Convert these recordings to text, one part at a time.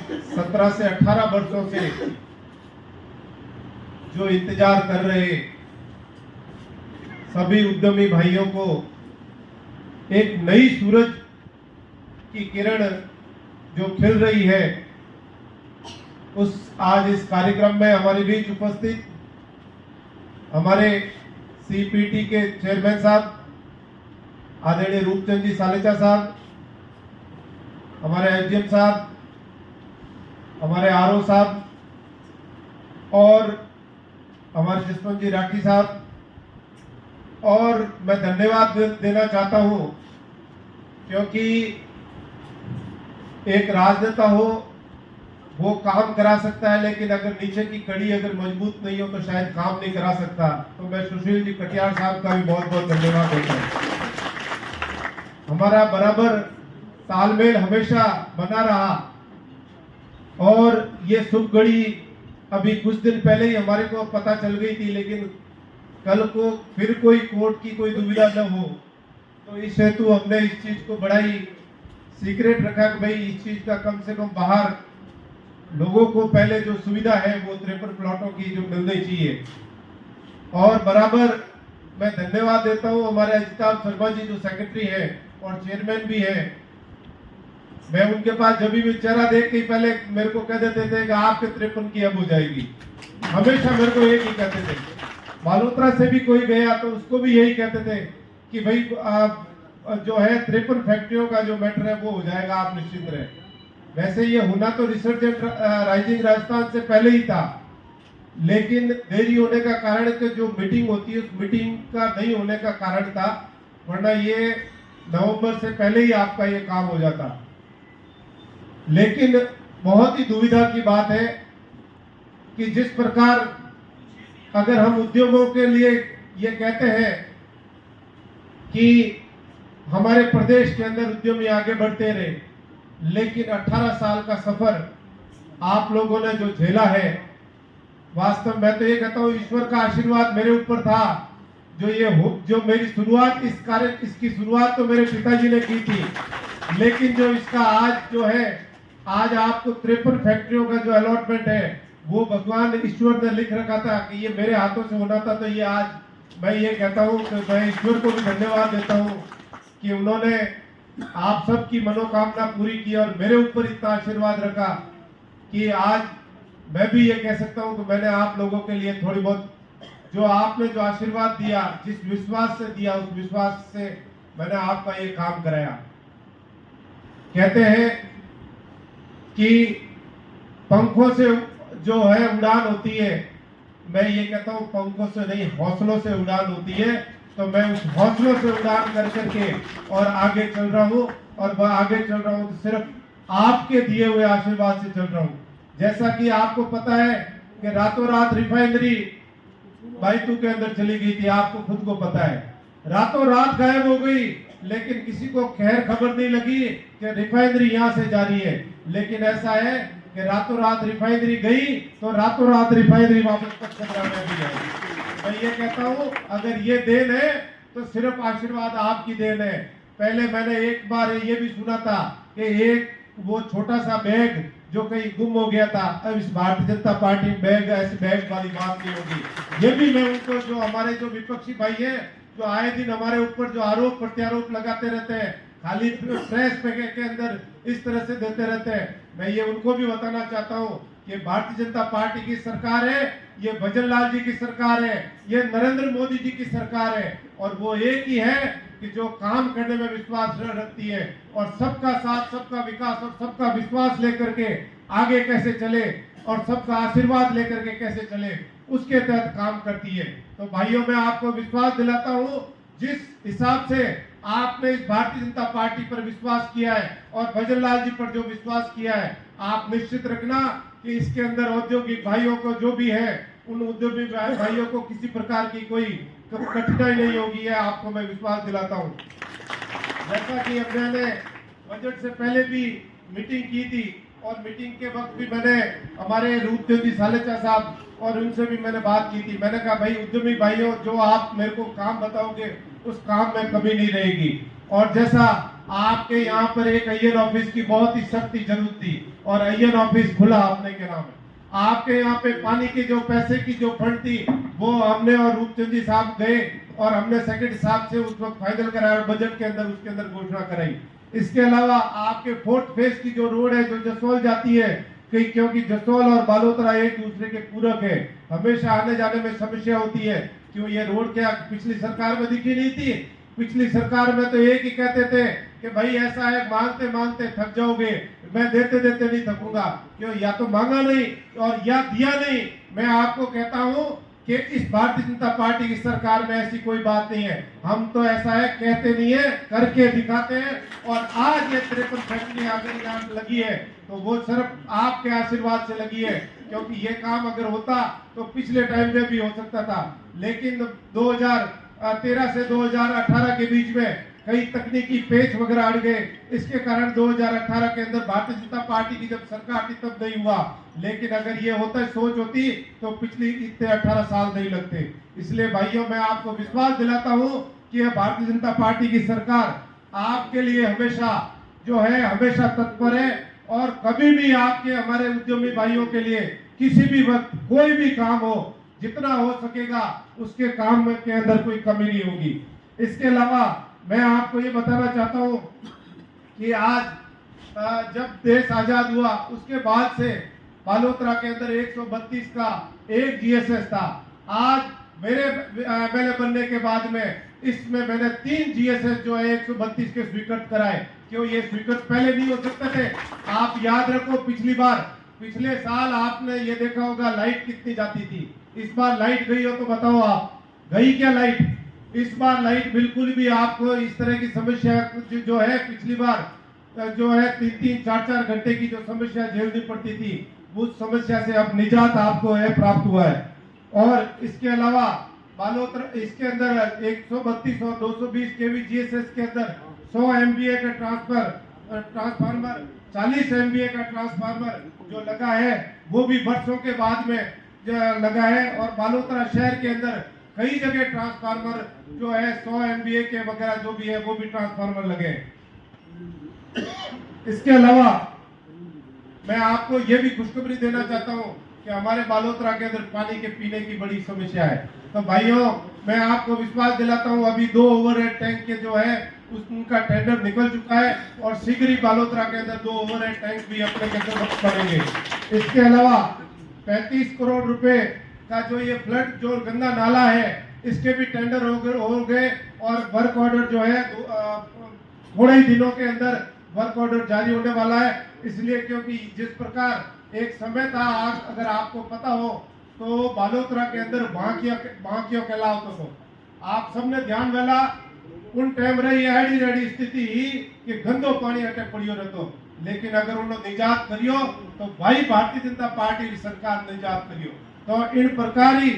17 से 18 वर्षों से जो इंतजार कर रहे सभी उद्यमी भाइयों को एक नई सूरज की किरण जो खिल रही है, उस आज इस कार्यक्रम में हमारे बीच उपस्थित हमारे सीपीटी के चेयरमैन साहब आदरणीय रूपचंद जी सालेचा साहब, हमारे एसडीएम साहब, हमारे आरओ साहब और हमारे जसवंत जी राठी साहब, और मैं धन्यवाद देना चाहता हूं क्योंकि एक राजनेता हो वो काम करा सकता है, लेकिन अगर नीचे की कड़ी अगर मजबूत नहीं हो तो शायद काम नहीं करा सकता। तो मैं सुशील जी कटियार साहब का भी बहुत बहुत धन्यवाद देता हूँ। हमारा बराबर तालमेल हमेशा बना रहा और ये शुभ घड़ी अभी कुछ दिन पहले ही हमारे को पता चल गई थी, लेकिन कल को फिर कोई कोर्ट की कोई दुविधा न हो तो इस हेतु हमने इस चीज को बड़ा ही सीक्रेट रखा कि भाई इस चीज का कम से कम बाहर लोगों को पहले जो सुविधा है वो 53 प्लॉटों की जो मिलनी चाहिए। और बराबर मैं धन्यवाद देता हूँ हमारे अजिताभ शर्मा जी जो सेक्रेटरी है और चेयरमैन भी है। मैं उनके पास जब भी चेहरा देख के पहले मेरे को कह देते थे कि आपके 53 की अब हो जाएगी, हमेशा मेरे को एक ही कहते थे। मालहोत्रा से भी कोई गया तो उसको भी यही कहते थे कि भाई जो है 53 फैक्ट्रियों का जो मैटर है वो हो जाएगा, आप निश्चित रहे। वैसे ये होना तो रिसर्च एंड राइजिंग राजस्थान से पहले ही था, लेकिन देरी होने का कारण कि जो मीटिंग होती है उस मीटिंग का नहीं होने का कारण था, वरना ये नवंबर से पहले ही आपका ये काम हो जाता। लेकिन बहुत ही दुविधा की बात है कि जिस प्रकार अगर हम उद्योगों के लिए ये कहते हैं कि हमारे प्रदेश के अंदर उद्यमी आगे बढ़ते रहे, लेकिन 18 साल का सफर आप लोगों ने जो झेला है, वास्तव में तो ये कहता हूँ ईश्वर का आशीर्वाद मेरे ऊपर था। जो मेरी शुरुआत इसकी शुरुआत तो मेरे पिताजी ने की थी, लेकिन जो इसका आज जो है आज आपको 53 फैक्ट्रियों का जो अलॉटमेंट है वो भगवान ईश्वर ने लिख रखा था कि ये मेरे हाथों से होना था। तो ये आज मैं ये कहता हूँ कि मैं ईश्वर को भी धन्यवाद देता हूँ कि उन्होंने आप सबकी मनोकामना पूरी की और मेरे ऊपर इतना आशीर्वाद रखा कि आज मैं भी ये कह सकता हूँ कि मैंने आप लोगों के लिए थोड़ी बहुत जो आपने जो आशीर्वाद दिया, जिस विश्वास से दिया, उस विश्वास से मैंने आपका ये काम कराया। कहते हैं कि पंखों से जो है उड़ान होती है, मैं ये कहता हूँ पंखों से नहीं हौसलों से उड़ान होती है। तो मैं उस हौसलों से उड़ान कर करके और आगे चल रहा हूँ, और वह आगे चल रहा हूँ तो सिर्फ आपके दिए हुए आशीर्वाद से चल रहा हूँ। जैसा कि आपको पता है कि रातों रात रिफाइनरी बायतू के अंदर चली गई थी, आपको खुद को पता है, रातों रात गायब हो गई, लेकिन किसी को खैर खबर नहीं लगी कि रिफाइनरी यहाँ से जा रही है। लेकिन ऐसा है कि रातों रात रिफाइनरी गई तो रातों रात रिफाइनरी वापस पचकदरा में भी गई। मैं ये कहता हूँ अगर ये देन है तो सिर्फ आशीर्वाद आपकी देन है। पहले मैंने एक बार ये भी सुना था कि एक वो छोटा सा बैग जो कहीं गुम हो गया था, अब इस भारतीय जनता पार्टी में बैग ऐसे बैग वाली बात नहीं होगी। ये भी मैं उनको जो हमारे जो विपक्षी भाई हैं जो आए दिन हमारे ऊपर जो आरोप प्रत्यारोप लगाते रहते हैं, खाली प्रेस के अंदर इस तरह से देते रहते हैं, मैं ये उनको भी बताना चाहता हूँ कि भारतीय जनता पार्टी की सरकार है, ये भजन लाल जी की सरकार है, ये नरेंद्र मोदी जी की सरकार है, और वो एक ही है कि जो काम करने में विश्वास रखती है और सबका साथ, सबका विकास और सबका विश्वास लेकर के आगे कैसे चले और सबका आशीर्वाद लेकर के कैसे चले, उसके तहत काम करती है। तो भाइयों मैं आपको विश्वास दिलाता हूँ, जिस हिसाब से आपने इस भारतीय जनता पार्टी पर विश्वास किया है और भजन लाल जी पर जो विश्वास किया है, आप निश्चित रखना कि इसके अंदर औद्योगिक भाइयों को जो भी है, उन औद्योगिक भाइयों को किसी प्रकार की कोई कठिनाई नहीं होगी, है आपको मैं विश्वास दिलाता हूँ। जैसा कि अब मैंने बजट से पहले भी मीटिंग की थी और मीटिंग के वक्त भी मैंने हमारे रूपचंद जी सालेचा साहब और उनसे भी मैंने बात की थी। मैंने कहा भाई उद्यमी भाइयों, जो आप मेरे को काम बताओगे उस काम में कमी नहीं रहेगी। और जैसा आपके यहाँ पर एक अय्यर ऑफिस की बहुत ही सख्ती जरूरत थी और अय्यर ऑफिस खुला अपने के नाम है। आपके यहाँ पे पानी की जो पैसे की जो फंड थी वो हमने और रूपचंद जी साहब गए और हमने सेक्रेटरी साहब से उस वक्त फाइनल कराया, बजट के अंदर उसके अंदर घोषणा कराई। इसके अलावा आपके फोर्थ फेज की जो रोड है जो जसोल जाती है, क्योंकि जसोल और बालोतरा एक दूसरे के पूरक है, हमेशा आने जाने में समस्या होती है। क्यों ये रोड क्या पिछली सरकार में दिखी नहीं थी? पिछली सरकार में तो एक ही कहते थे कि भाई ऐसा है, मांगते मांगते थक जाओगे, मैं देते देते नहीं थकूंगा। क्यों? या तो मांगा नहीं और या दिया नहीं। मैं आपको कहता हूं कि इस भारतीय जनता पार्टी की सरकार में ऐसी कोई बात नहीं है। हम तो ऐसा है, कहते नहीं है, करके दिखाते हैं। और आज ये 53 फैक्ट्री अगर यहाँ लगी है तो वो सिर्फ आपके आशीर्वाद से लगी है, क्योंकि ये काम अगर होता तो पिछले टाइम में भी हो सकता था। लेकिन 2013 से 2018 के बीच में कई तकनीकी पेच वगैरह अड़ गए। इसके कारण 2018 के अंदर भारतीय जनता पार्टी की जब सरकार थी तब नहीं हुआ। लेकिन अगर ये होता सोच होती तो पिछली इतने 18 साल नहीं लगते। इसलिए भाइयों मैं आपको विश्वास दिलाता हूं कि भारतीय जनता पार्टी की सरकार आपके लिए हमेशा जो है हमेशा तत्पर है और कभी भी आपके हमारे उद्यमी भाइयों के लिए किसी भी वक्त कोई भी काम हो, जितना हो सकेगा उसके काम में के अंदर कोई कमी नहीं होगी। इसके अलावा मैं आपको ये बताना चाहता हूँ कि आज जब देश आजाद हुआ उसके बाद से बालोतरा के अंदर 132 का एक जीएसएस था। आज मेरे एमएलए बनने के बाद में इसमें मैंने 3 जीएसएस जो है 132 के स्वीकृत कराए। क्यों? ये स्वीकृत पहले नहीं हो सकते थे। आप याद रखो पिछले साल आपने ये देखा होगा लाइट कितनी जाती थी। इस बार लाइट गई हो तो बताओ आप, गई क्या लाइट? इस बार लाइट बिल्कुल भी आपको इस तरह की समस्या जो है पिछली बार जो है 3-3, 4-4 घंटे की जो समस्या झेलनी पड़ती थी उस समस्या से अब निजात आपको है प्राप्त हुआ है। और इसके अलावा बालोतरा इसके अंदर 132 और 220 केवी जीएसएस के अंदर 100 एमवीए का ट्रांसफार्मर 40 एमवीए का ट्रांसफार्मर जो लगा है वो भी वर्षों के बाद में लगा है। और बालोतरा शहर के अंदर कई जगह ट्रांसफार्मर जो है 100 एमवीए के वगैरह जो भी है वो भी ट्रांसफार्मर लगे। इसके अलावा मैं आपको ये भी खुशखबरी देना चाहता हूँ कि हमारे बालोतरा के अंदर पानी के पीने की बड़ी समस्या है। तो भाइयों मैं आपको विश्वास दिलाता हूँ अभी 2 ओवरहेड टैंक के जो है उनका टेंडर निकल चुका है और शीघ्र ही बालोतरा के अंदर 2 ओवरहेड टैंक भी अपने के अंदर पड़ेंगे। इसके अलावा 35 करोड़ रुपए का जो ये फ्लड जो गंदा नाला है इसके भी टेंडर हो गए और वर्क ऑर्डर जो है थोड़े ही दिनों के अंदर वर्क ऑर्डर जारी होने वाला है। इसलिए क्योंकि जिस प्रकार एक समय था, आज अगर आपको पता हो तो बालोतरा के अंदर बांकियों के अलावा तो आप सबने ध्यान वेला उन टाइम रही एडी स्थिति कि गंदो पानी अटे पड़ियो रहतो। लेकिन अगर उन्होंने निजात करियो तो भाई भारतीय जनता पार्टी की सरकार निजात करियो। तो इन प्रकार ही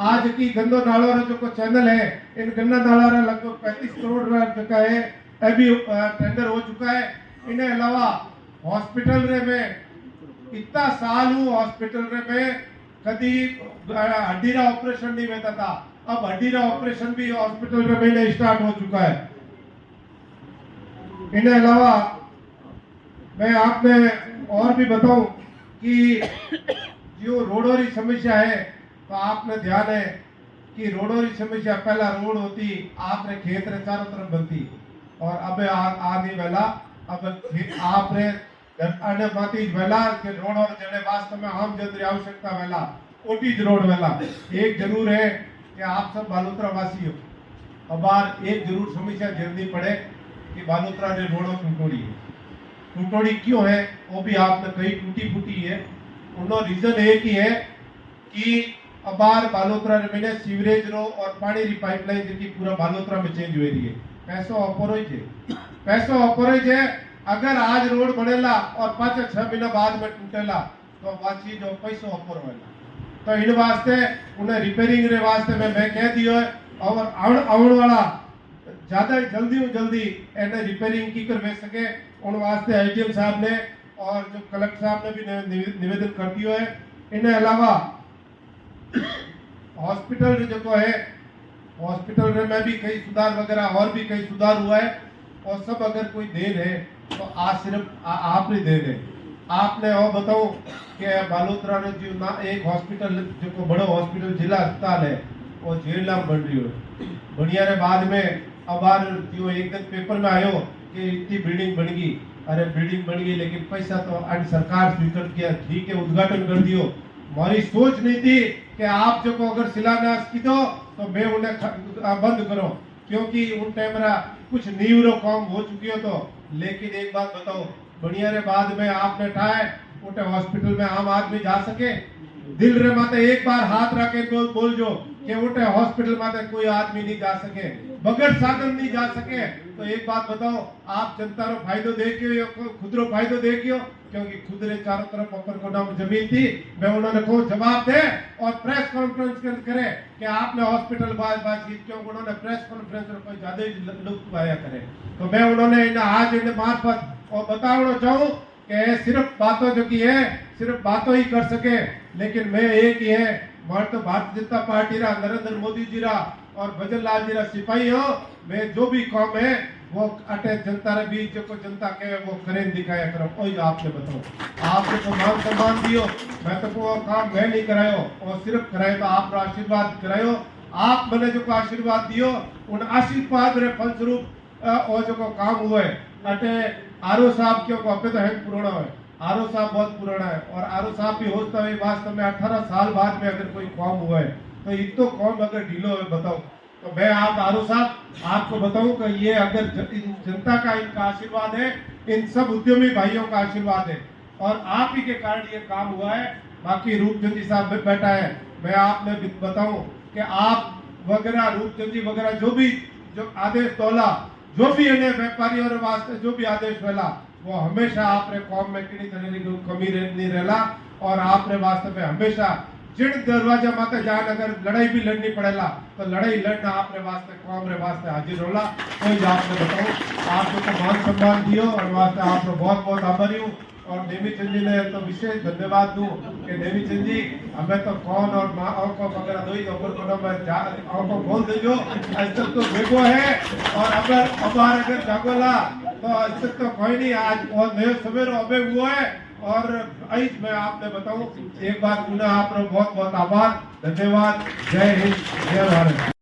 आज की गंदो नालों जो चैनल है इन गंदा नाला लगभग 35 करोड़ चुका है, अभी टेंडर हो चुका है। इन्हें अलावा हॉस्पिटल रे में इतना साल हूँ हॉस्पिटल रे में कभी हड्डीरा ऑपरेशन नहीं होता था, अब हड्डीरा ऑपरेशन भी हॉस्पिटल में महीने स्टार्ट हो चुका है। इन्हें अलावा मैं आपने और भी बताऊं कि जो रोडों की समस्या है तो आपने ध्यान है कि रोडों की समस्या पहला रोड होती आपने खेत रे चारों तरफ बनती और अब आने वाला अब आपने आने माती वेला के रोड और जड़े वास्तव में आम जन आवश्यकता वेला ओटीज रोड वेला। एक जरूर है कि आप सब बालोतरा वासी हो, अब बार एक जरूर समस्या झेलनी पड़े कि बालोतरा ने रोडों टूटोड़ी है। टूटोड़ी क्यों है वो भी आपने कहीं टूटी फूटी है। उन्होंने रीजन एक ही है कि अब बार बालोतरा में सीवरेज रो और पानी री पाइपलाइन जी पूरा बालोतरा में चेंज हुई है। पैसो ऑपरेज है। अगर आज रोड बनेला और 5-6 महीना बाद में टूटेला तो वाची जो पैसो ऑपर होएला। तो इन वास्ते उन्हें रिपेयरिंग रे वास्ते मैं कह दियो है और आने वाला ज्यादा जल्दी एने रिपेयरिंग की करवे सके उन वास्ते आईजीएम साहब ने और जो कलेक्टर साहब ने भी निवेदन कर दियो है। इन्हें अलावा हॉस्पिटल जो है हॉस्पिटल में भी कई सुधार वगैरह और भी कई सुधार हुआ है। और सब अगर कोई देन है तो आज सिर्फ आप ही देन है। आपने और बताओ कि बालोतरा ने जो ना एक हॉस्पिटल जो बड़ो हॉस्पिटल जिला अस्पताल है वो जेल बन रही हो बढ़िया रे बाद में अबार जो एक दिन पेपर में आयो कि इतनी बिल्डिंग बन गई। अरे बिल्डिंग बन गई लेकिन पैसा तो आज सरकार स्वीकृत किया, ठीक है उद्घाटन कर दियो। हमारी सोच नहीं थी कि आप जो को अगर शिलान्यास की दो तो मैं उन्हें बंद करो, क्योंकि उन टाइम कुछ नीवरो काम हो चुकी हो तो। लेकिन एक बात बताओ बढ़िया रे बाद में आपने ठाए उठे हॉस्पिटल में आम आदमी जा सके। दिल रे माते एक बार हाथ रखे तो बोल जो कि उठे हॉस्पिटल माते कोई आदमी नहीं जा सके, बगैर साधन नहीं जा सके। तो एक बात बताओ आप जनता रो फायदो देखियो या खुद रो फायदो देखियो, क्योंकि खुद रे चारों तरफ ऊपर को नाम जमीन थी। मैं उन्होंने को जवाब दे और प्रेस कॉन्फ्रेंस करे कि आपने हॉस्पिटल बात की, क्यों उन्होंने प्रेस कॉन्फ्रेंस में कोई ज्यादा ही लुत्फ आया करे। तो मैं उन्होंने आज इन मार्फत और बताना चाहूँ कि सिर्फ बातों जो की है सिर्फ बातों ही कर सके, लेकिन मैं एक ही है मैं तो भारतीय जनता पार्टी रा नरेंद्र मोदी जी रा और भजन लाल जी रा सिपाही हो। मैं जो भी काम है वो अटे जनता रे बीच जो जनता के वो करें दिखाया करो। कोई आपने बताओ आपने तो मान सम्मान दियो, मैं तो वो काम मैं नहीं करायो और सिर्फ करायो तो आप आशीर्वाद करायो। आप मैंने जो आशीर्वाद दियो उन आशीर्वाद रे फलस्वरूप और जो काम हुआ है अटे आरओ साहब क्यों अपने तो है पुराना है, आरओ साहब बहुत पुराना है और आरओ साहब भी होता है वास्तव में 18 साल बाद में अगर कोई काम हुआ है तो इतो कौन अगर ढीलो है बताओ। तो मैं आप आरओ साहब आपको बताऊं कि ये अगर जनता का इनका आशीर्वाद है, इन सब उद्यमी भाइयों का आशीर्वाद है और आप ही के कारण ये काम हुआ है। बाकी रूपचंद जी साहब बैठा है, मैं आपने बताऊं कि आप वगैरह रूपचंद जी वगैरह जो आदेश तोला जो भी इन्हें व्यापारियों वास्ते जो भी आदेश मिला वो हमेशा आपने कौम में किसी तरह की कमी नहीं रहला और आपने वास्ते में हमेशा जिन दरवाजा माते जान अगर लड़ाई भी लड़नी पड़ेला तो लड़ाई लड़ना आपने वास्ते कौम रे वास्ते हाजिर होला। कोई आपने बताओ आपको तो मान सम्मान दियो और वास्ते आपको बहुत बहुत आभारी हूँ। और देवीचंद जी ने तो विशेष धन्यवाद दूं कि देवीचंद जी हमें तो कौन और माँ और को अगर दो ऊपर को को बोल देजो आज तक तो भेगो है और अगर जागोला तो आज तक तो कोई नहीं। आज बहुत नए सवेरो अबे हुआ है और आज मैं आपने बताऊं एक बार पुनः आपका बहुत बहुत आभार धन्यवाद। जय हिंद जय भारत।